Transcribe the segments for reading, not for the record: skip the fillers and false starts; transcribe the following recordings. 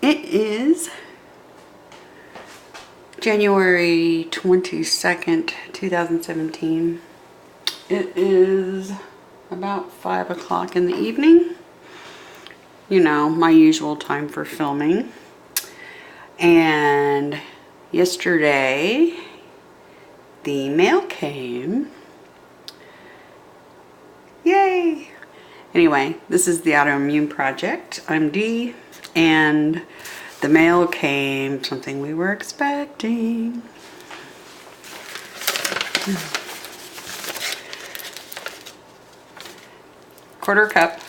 It is January 22nd, 2017. It is about 5 o'clock in the evening. You know, my usual time for filming. And yesterday, the mail came. Yay! Anyway, this is the Autoimmune Project. I'm Dee, and the mail came, something we were expecting. Quarter cup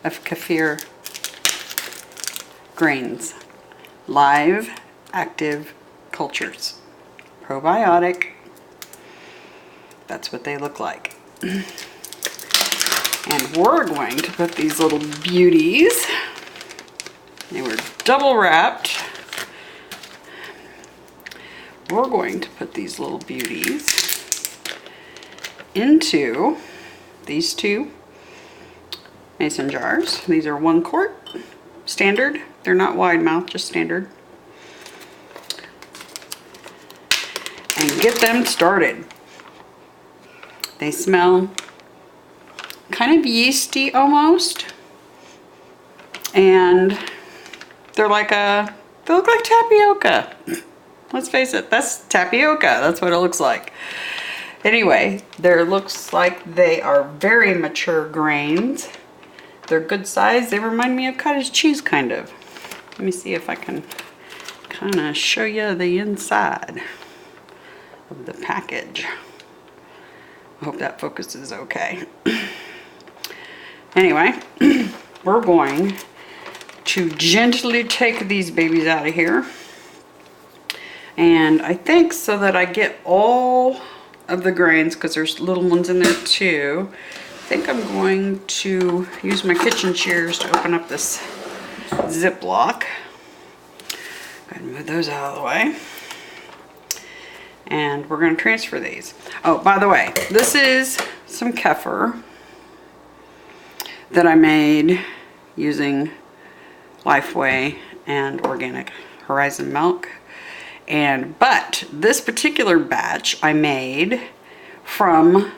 of Kefir grains, live active cultures, probiotic. That's what they look like. And we're going to put these little beauties, they were double wrapped. We're going to put these little beauties into these two mason jars. These are 1 quart, standard. They're not wide mouth, just standard. And get them started. They smell kind of yeasty almost, and they look like tapioca. Let's face it, that's tapioca. That's what it looks like. Anyway, there looks like they are very mature grains. They're good size. They remind me of cottage cheese, kind of. Let me see if I can kind of show you the inside of the package. I hope that focuses okay. Anyway, we're going to gently take these babies out of here. And I think so that I get all of the grains, because there's little ones in there too, I think I'm going to use my kitchen shears to open up this Ziploc. Go ahead and move those out of the way. And we're going to transfer these. Oh, by the way, this is some Kefir that I made using Lifeway and Organic Horizon milk. But this particular batch I made from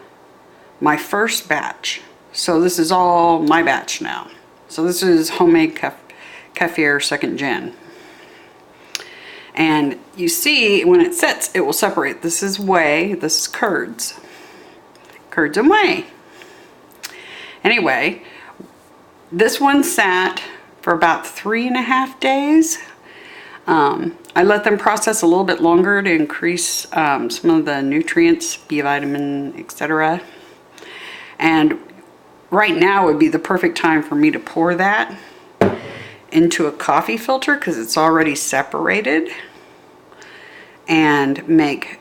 my first batch. So this is all my batch now. So this is homemade Kefir 2nd gen. And you see, when it sets, it will separate. This is whey, this is curds. Curds and whey. Anyway, this one sat for about 3.5 days. I let them process a little bit longer to increase some of the nutrients, B vitamin, etc. And right now would be the perfect time for me to pour that into a coffee filter, because it's already separated, and make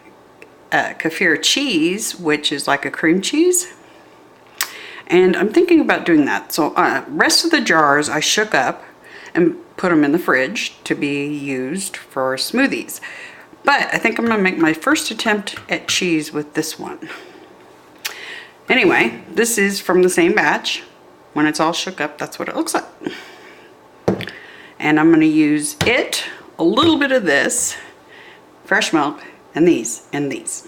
Kefir cheese, which is like a cream cheese. And I'm thinking about doing that. So rest of the jars I shook up and put them in the fridge to be used for smoothies. But I think I'm going to make my first attempt at cheese with this one. Anyway, this is from the same batch. When it's all shook up, that's what it looks like. And I'm going to use it, a little bit of this, fresh milk, and these, and these.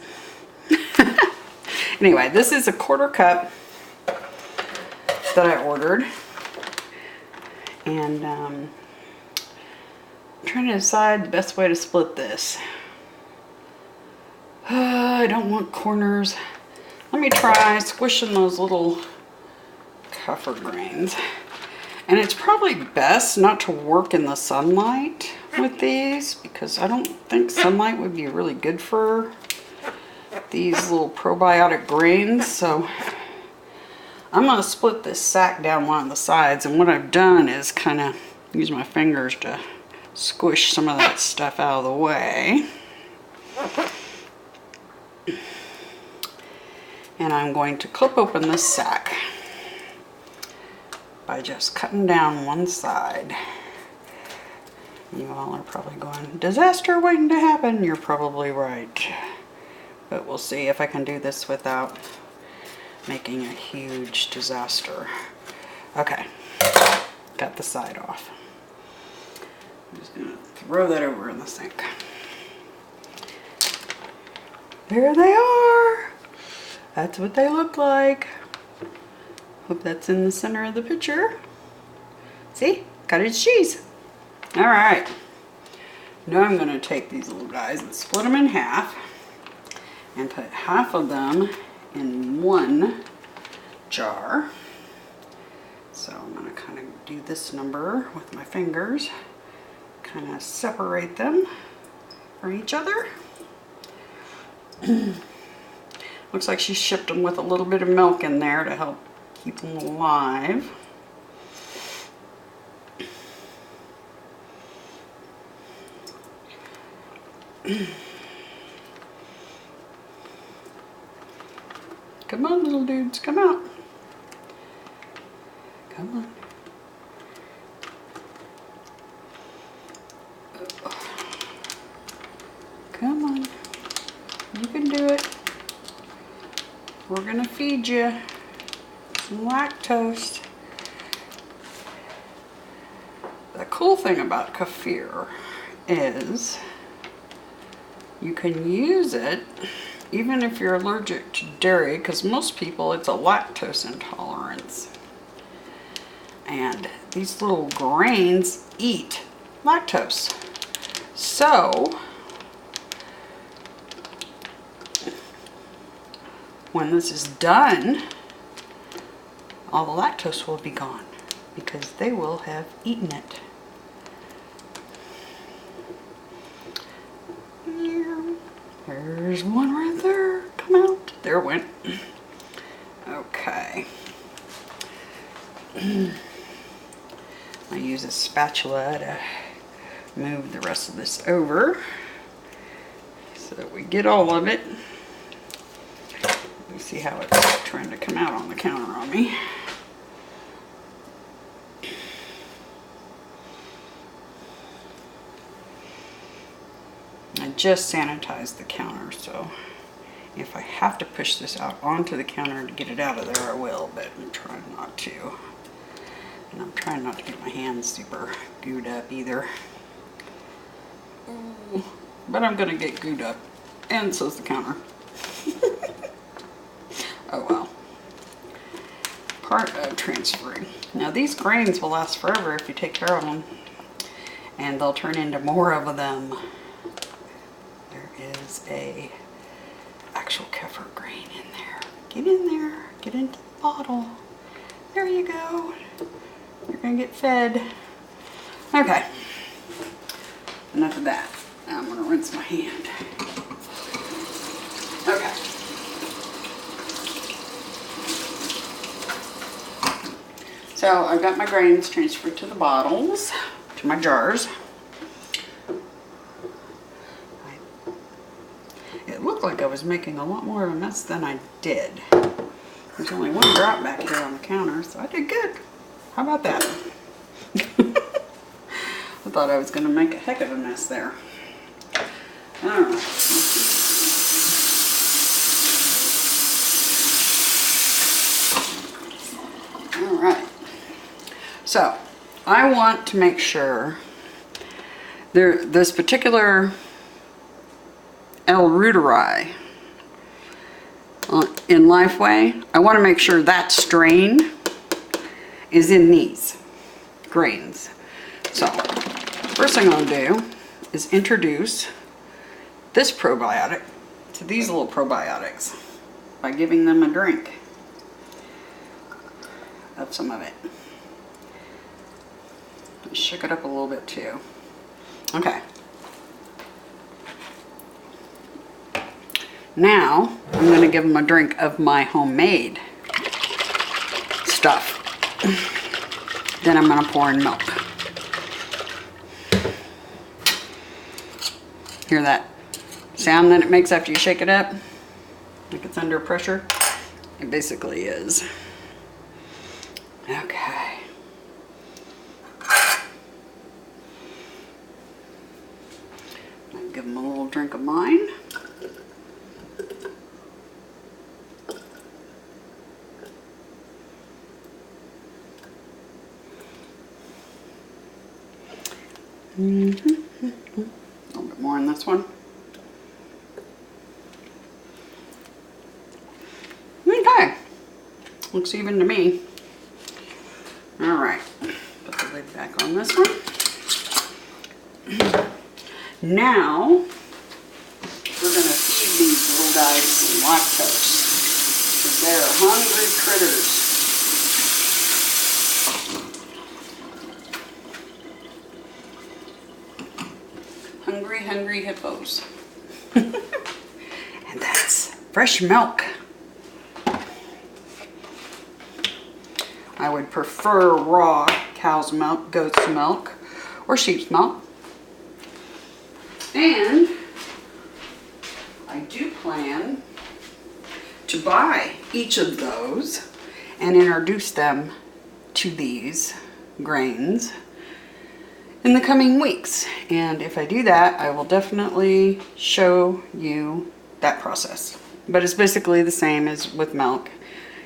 Anyway, this is a 1/4 cup that I ordered. And I'm trying to decide the best way to split this. I don't want corners. Let me try squishing those little Kefir grains. And it's probably best not to work in the sunlight with these, because I don't think sunlight would be really good for these little probiotic grains. So I'm going to split this sack down one of the sides, and what I've done is kind of use my fingers to squish some of that stuff out of the way. And I'm going to clip open this sack by just cutting down one side. You all are probably going, disaster waiting to happen. You're probably right. But we'll see if I can do this without making a huge disaster. Okay, got the side off. Just gonna throw that over in the sink. There they are. That's what they look like. Hope that's in the center of the picture. See? Cottage cheese. All right. Now I'm going to take these little guys and split them in half and put half of them in one jar. So I'm going to kind of do this number with my fingers, kind of separate them from each other. Looks like she shipped them with a little bit of milk in there to help keep them alive. Come on, little dudes, come out. Come on. Come on. You can do it. We're gonna feed you some lactose. The cool thing about Kefir is you can use it even if you're allergic to dairy, because most people it's a lactose intolerance. And these little grains eat lactose. So when this is done, all the lactose will be gone because they will have eaten it. There's one right there. Come out. There it went. Okay. I use a spatula to move the rest of this over so that we get all of it. Let me see how it's trying to come out on the counter on me. I just sanitized the counter, so if I have to push this out onto the counter to get it out of there, I will, but I'm trying not to. And I'm trying not to get my hands super gooed up either. But I'm gonna get gooed up, and so's the counter. Oh well. Part of transferring. Now these grains will last forever if you take care of them, and they'll turn into more of them. There is a actual Kefir grain in there. Get in there. Get into the bottle. There you go. You're gonna get fed. Okay. Enough of that. Now I'm gonna rinse my hand. Okay. So I've got my grains transferred to the bottles, to my jars. It looked like I was making a lot more of a mess than I did. There's only one drop back here on the counter, so I did good. How about that? I thought I was going to make a heck of a mess there. Alright. Alright. So, I want to make sure this particular L. reuteri in Lifeway, I want to make sure that strain is in these grains. So, first thing I'll do is introduce this probiotic to these little probiotics by giving them a drink of some of it. Shook it up a little bit too. Okay. Now, I'm going to give them a drink of my homemade stuff. Then I'm going to pour in milk. Hear that sound that it makes after you shake it up? Like it's under pressure? It basically is. Okay. I'll give them a little drink of mine. A little bit more in this one. Okay. Looks even to me. Alright. Put the lid back on this one. Now, we're going to feed these little guys some lactose. Because they're hungry critters. Hungry, hungry hippos. And that's fresh milk. I would prefer raw cow's milk, goat's milk, or sheep's milk. And I do plan to buy each of those and introduce them to these grains in the coming weeks. And if I do that, I will definitely show you that process. But it's basically the same as with milk.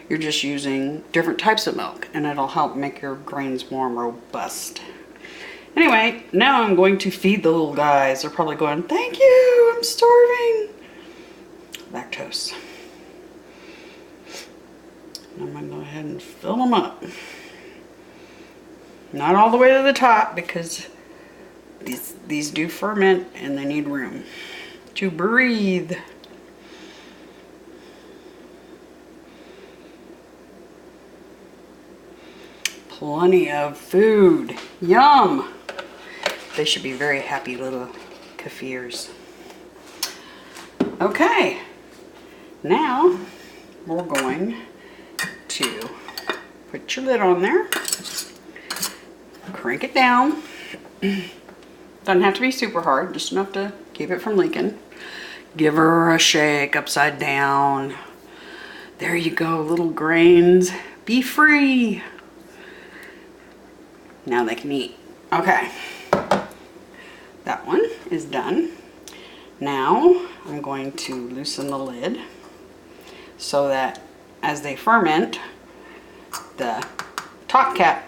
You're just using different types of milk, and it'll help make your grains more robust. Anyway, now I'm going to feed the little guys. They're probably going, thank you, I'm starving. Lactose. I'm going to go ahead and fill them up. Not all the way to the top, because these do ferment and they need room to breathe. Plenty of food. Yum! They should be very happy little Kefirs. Okay, now we're going to put your lid on there, crank it down. Doesn't have to be super hard, just enough to keep it from leaking. Give her a shake upside down. There you go, little grains. Be free. Now they can eat. Okay, that one is done. Now I'm going to loosen the lid so that as they ferment, the top cap,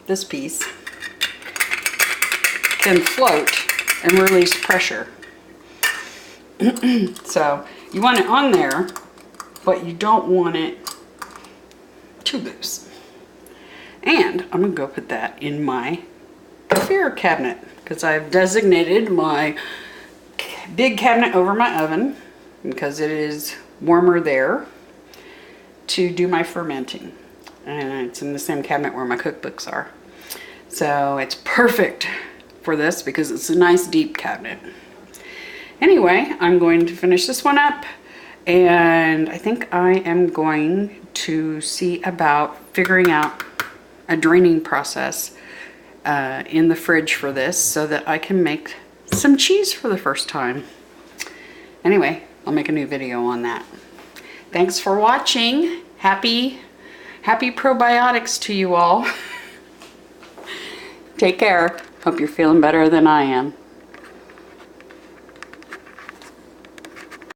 this piece, can float and release pressure. So you want it on there, but you don't want it too loose. And I'm going to go put that in my Kefir cabinet, because I've designated my big cabinet over my oven, because it is warmer there, to do my fermenting. And it's in the same cabinet where my cookbooks are. So it's perfect for this because it's a nice deep cabinet. Anyway, I'm going to finish this one up, and I think I am going to see about figuring out a draining process in the fridge for this so that I can make some cheese for the first time. Anyway, I'll make a new video on that. Thanks for watching. Happy probiotics to you all. Take care. Hope you're feeling better than I am.